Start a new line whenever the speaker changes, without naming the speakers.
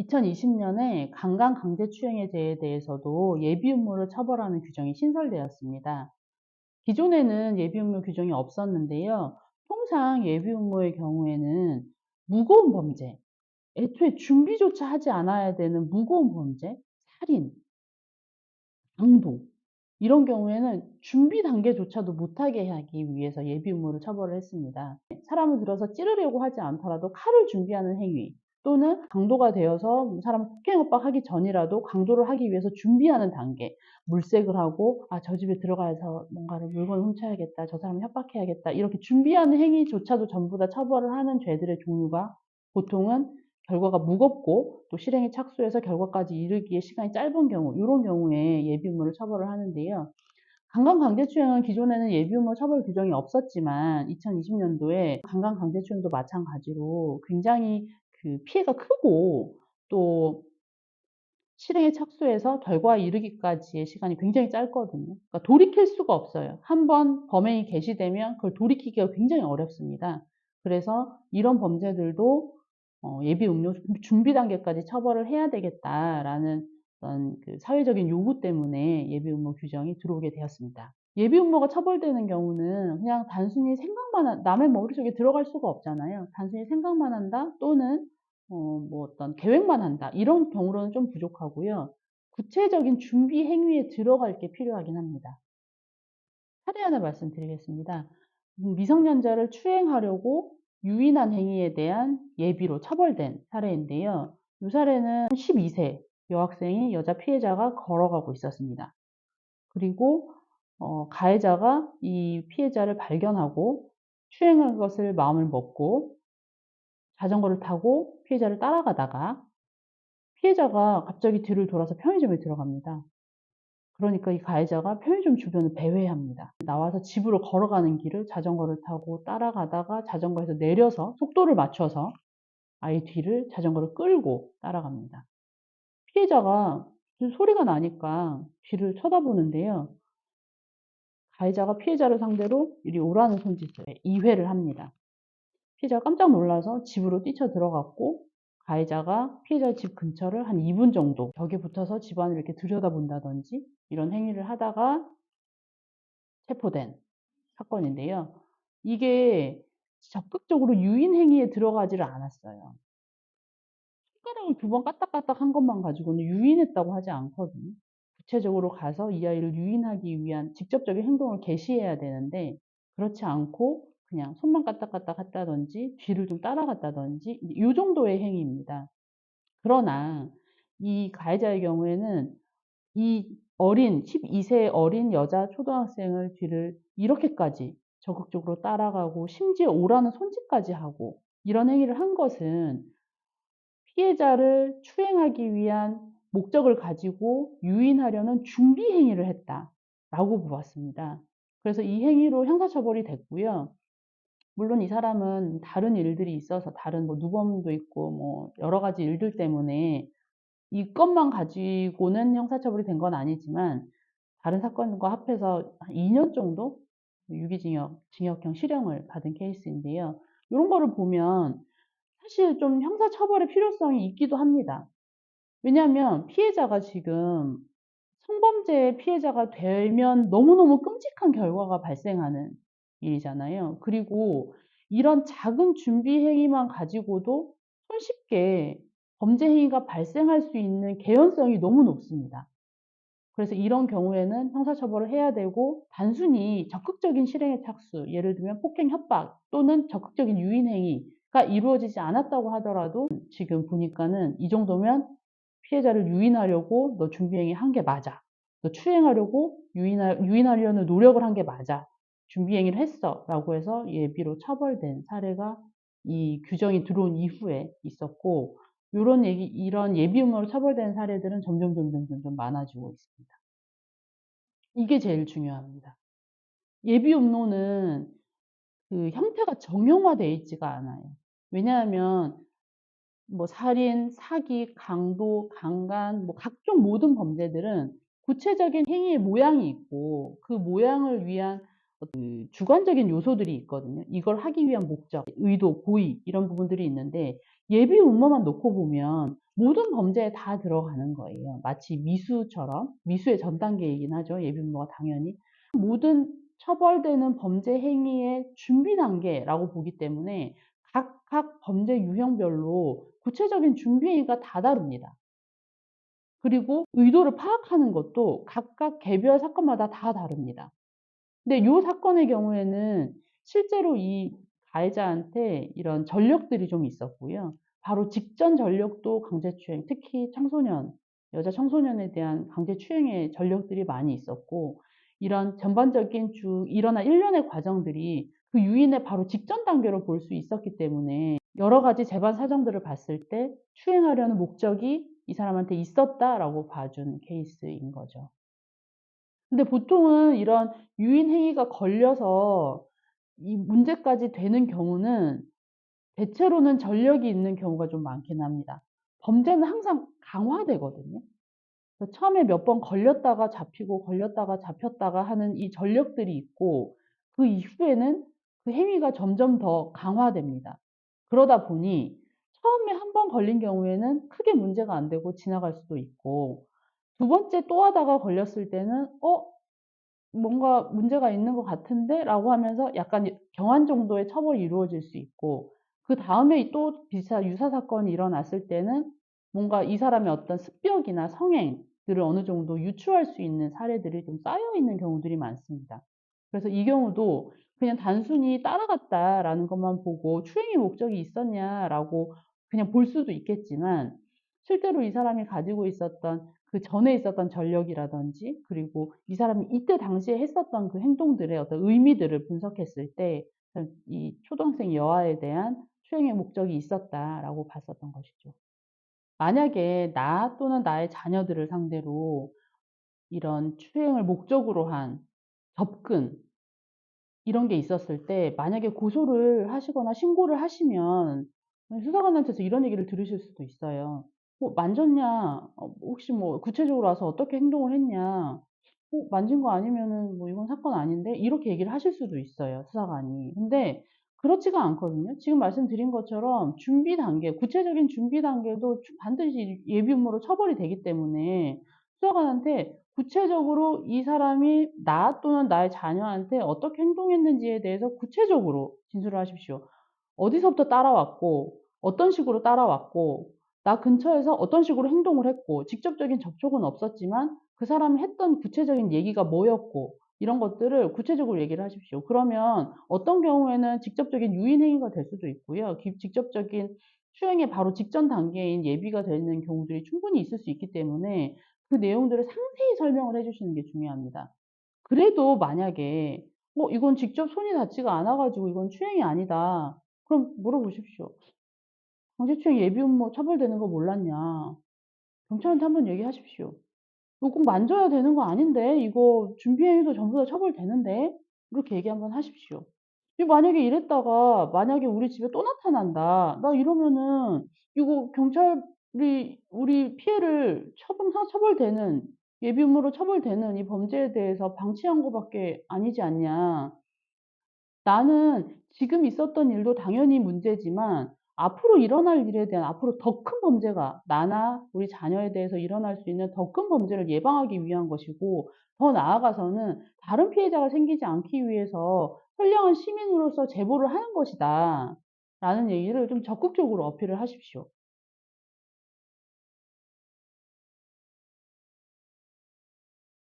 2020년에 강간강제추행에 대해서도 예비음모를 처벌하는 규정이 신설되었습니다. 기존에는 예비음모 규정이 없었는데요. 통상 예비음모의 경우에는 무거운 범죄, 애초에 준비조차 하지 않아야 되는 무거운 범죄, 살인, 강도, 이런 경우에는 준비 단계조차도 못하게 하기 위해서 예비음모를 처벌을 했습니다. 사람을 들어서 찌르려고 하지 않더라도 칼을 준비하는 행위, 또는 강도가 되어서 사람을 폭행 협박하기 전이라도 강도를 하기 위해서 준비하는 단계, 물색을 하고 저 집에 들어가서 뭔가를 물건을 훔쳐야겠다, 저 사람을 협박해야겠다, 이렇게 준비하는 행위조차도 전부 다 처벌을 하는 죄들의 종류가 보통은 결과가 무겁고 또 실행에 착수해서 결과까지 이르기에 시간이 짧은 경우, 이런 경우에 예비음모를 처벌을 하는데요. 강간강제추행은 기존에는 예비음모 처벌 규정이 없었지만 2020년도에 강간강제추행도 마찬가지로 굉장히 그 피해가 크고 또 실행에 착수해서 결과에 이르기까지의 시간이 굉장히 짧거든요. 그러니까 돌이킬 수가 없어요. 한번 범행이 개시되면 그걸 돌이키기가 굉장히 어렵습니다. 그래서 이런 범죄들도 예비음료 준비 단계까지 처벌을 해야 되겠다라는 어떤 그 사회적인 요구 때문에 예비음모 규정이 들어오게 되었습니다. 예비음모가 처벌되는 경우는 그냥 단순히 남의 머릿속에 들어갈 수가 없잖아요. 단순히 생각만 한다 또는 뭐 어떤 계획만 한다, 이런 경우로는 좀 부족하고요. 구체적인 준비 행위에 들어갈 게 필요하긴 합니다. 사례 하나 말씀드리겠습니다. 미성년자를 추행하려고 유인한 행위에 대한 예비로 처벌된 사례인데요. 이 사례는 12세 여학생이 여자 피해자가 걸어가고 있었습니다. 그리고 가해자가 이 피해자를 발견하고 추행할 것을 마음을 먹고 자전거를 타고 피해자를 따라가다가 피해자가 갑자기 뒤를 돌아서 편의점에 들어갑니다. 그러니까 이 가해자가 편의점 주변을 배회합니다. 나와서 집으로 걸어가는 길을 자전거를 타고 따라가다가 자전거에서 내려서 속도를 맞춰서 아이 뒤를 자전거를 끌고 따라갑니다. 피해자가 소리가 나니까 뒤를 쳐다보는데요. 가해자가 피해자를 상대로 이리 오라는 손짓을 2회를 합니다. 피해자가 깜짝 놀라서 집으로 뛰쳐 들어갔고, 가해자가 피해자 집 근처를 한 2분 정도 벽에 붙어서 집안을 이렇게 들여다본다든지 이런 행위를 하다가 체포된 사건인데요. 이게 적극적으로 유인 행위에 들어가지를 않았어요. 손가락을 2번 까딱까딱 한 것만 가지고는 유인했다고 하지 않거든요. 구체적으로 가서 이 아이를 유인하기 위한 직접적인 행동을 개시해야 되는데, 그렇지 않고 그냥 손만 까딱까딱 했다든지 뒤를 좀 따라갔다든지 이 정도의 행위입니다. 그러나 이 가해자의 경우에는 이 12세 어린 여자 초등학생을 뒤를 이렇게까지 적극적으로 따라가고 심지어 오라는 손짓까지 하고 이런 행위를 한 것은 피해자를 추행하기 위한 목적을 가지고 유인하려는 준비 행위를 했다라고 보았습니다. 그래서 이 행위로 형사처벌이 됐고요. 물론 이 사람은 다른 일들이 있어서 다른 뭐 누범도 있고 뭐 여러 가지 일들 때문에 이것만 가지고는 형사처벌이 된 건 아니지만 다른 사건과 합해서 한 2년 정도 유기징역, 징역형 실형을 받은 케이스인데요. 이런 거를 보면 사실 좀 형사처벌의 필요성이 있기도 합니다. 왜냐하면 피해자가 지금 성범죄의 피해자가 되면 너무너무 끔찍한 결과가 발생하는 일이잖아요. 그리고 이런 작은 준비 행위만 가지고도 손쉽게 범죄 행위가 발생할 수 있는 개연성이 너무 높습니다. 그래서 이런 경우에는 형사처벌을 해야 되고 단순히 적극적인 실행의 착수, 예를 들면 폭행 협박 또는 적극적인 유인 행위가 이루어지지 않았다고 하더라도 지금 보니까는 이 정도면 피해자를 유인하려고 너 준비행위 한 게 맞아. 너 추행하려고 유인하려는 노력을 한 게 맞아. 준비행위를 했어. 라고 해서 예비로 처벌된 사례가 이 규정이 들어온 이후에 있었고, 이런 예비음모로 처벌된 사례들은 점점 많아지고 있습니다. 이게 제일 중요합니다. 예비음모는 그 형태가 정형화되어 있지가 않아요. 왜냐하면 뭐 살인, 사기, 강도, 강간, 뭐 각종 모든 범죄들은 구체적인 행위의 모양이 있고 그 모양을 위한 주관적인 요소들이 있거든요. 이걸 하기 위한 목적, 의도, 고의 이런 부분들이 있는데 예비 음모만 놓고 보면 모든 범죄에 다 들어가는 거예요. 마치 미수처럼 미수의 전 단계이긴 하죠. 예비 음모가 당연히 모든 처벌되는 범죄 행위의 준비 단계라고 보기 때문에 각각 범죄 유형별로 구체적인 준비 행위가 다 다릅니다. 그리고 의도를 파악하는 것도 각각 개별 사건마다 다 다릅니다. 근데 요 사건의 경우에는 실제로 이 가해자한테 이런 전력들이 좀 있었고요. 바로 직전 전력도 강제추행, 특히 청소년, 여자 청소년에 대한 강제추행의 전력들이 많이 있었고, 이런 전반적인 일어난 일련의 과정들이 그 유인의 바로 직전 단계로 볼 수 있었기 때문에 여러 가지 재반 사정들을 봤을 때 추행하려는 목적이 이 사람한테 있었다라고 봐준 케이스인 거죠. 근데 보통은 이런 유인 행위가 걸려서 이 문제까지 되는 경우는 대체로는 전력이 있는 경우가 좀 많긴 합니다. 범죄는 항상 강화되거든요. 그래서 처음에 몇 번 걸렸다가 잡히고 걸렸다가 잡혔다가 하는 이 전력들이 있고 그 이후에는 그 행위가 점점 더 강화됩니다. 그러다 보니 처음에 한 번 걸린 경우에는 크게 문제가 안 되고 지나갈 수도 있고 두 번째 또 하다가 걸렸을 때는 뭔가 문제가 있는 것 같은데? 라고 하면서 약간 경한 정도의 처벌이 이루어질 수 있고, 그 다음에 또 비슷한 유사 사건이 일어났을 때는 뭔가 이 사람의 어떤 습벽이나 성행들을 어느 정도 유추할 수 있는 사례들이 좀 쌓여 있는 경우들이 많습니다. 그래서 이 경우도 그냥 단순히 따라갔다라는 것만 보고 추행의 목적이 있었냐라고 그냥 볼 수도 있겠지만, 실제로 이 사람이 가지고 있었던 그 전에 있었던 전력이라든지 그리고 이 사람이 이때 당시에 했었던 그 행동들의 어떤 의미들을 분석했을 때 이 초등학생 여아에 대한 추행의 목적이 있었다라고 봤었던 것이죠. 만약에 나 또는 나의 자녀들을 상대로 이런 추행을 목적으로 한 접근 이런 게 있었을 때 만약에 고소를 하시거나 신고를 하시면 수사관한테서 이런 얘기를 들으실 수도 있어요. 만졌냐? 혹시 뭐 구체적으로 와서 어떻게 행동을 했냐? 만진 거 아니면은 뭐 이건 사건 아닌데? 이렇게 얘기를 하실 수도 있어요, 수사관이. 근데 그렇지가 않거든요. 지금 말씀드린 것처럼 준비 단계, 구체적인 준비 단계도 반드시 예비 음모로 처벌이 되기 때문에 수사관한테 구체적으로 이 사람이 나 또는 나의 자녀한테 어떻게 행동했는지에 대해서 구체적으로 진술을 하십시오. 어디서부터 따라왔고, 어떤 식으로 따라왔고, 나 근처에서 어떤 식으로 행동을 했고, 직접적인 접촉은 없었지만 그 사람이 했던 구체적인 얘기가 뭐였고, 이런 것들을 구체적으로 얘기를 하십시오. 그러면 어떤 경우에는 직접적인 유인 행위가 될 수도 있고요. 직접적인 추행의 바로 직전 단계인 예비가 되는 경우들이 충분히 있을 수 있기 때문에 그 내용들을 상세히 설명을 해주시는 게 중요합니다. 그래도 만약에 이건 직접 손이 닿지가 않아 가지고 이건 추행이 아니다. 그럼 물어보십시오. 강제추행 예비 음모 처벌되는 거 몰랐냐? 경찰한테 한번 얘기하십시오. 이거 꼭 만져야 되는 거 아닌데? 이거 준비행위도 전부 다 처벌되는데? 이렇게 얘기 한번 하십시오. 만약에 이랬다가 만약에 우리 집에 또 나타난다. 나 이러면은 이거 경찰이 우리 피해를 처벌되는 예비 음모로 처벌되는 이 범죄에 대해서 방치한 거밖에 아니지 않냐. 나는 지금 있었던 일도 당연히 문제지만 앞으로 일어날 일에 대한 앞으로 더 큰 범죄가 나나 우리 자녀에 대해서 일어날 수 있는 더 큰 범죄를 예방하기 위한 것이고 더 나아가서는 다른 피해자가 생기지 않기 위해서 선량한 시민으로서 제보를 하는 것이다. 라는 얘기를 좀 적극적으로 어필을 하십시오.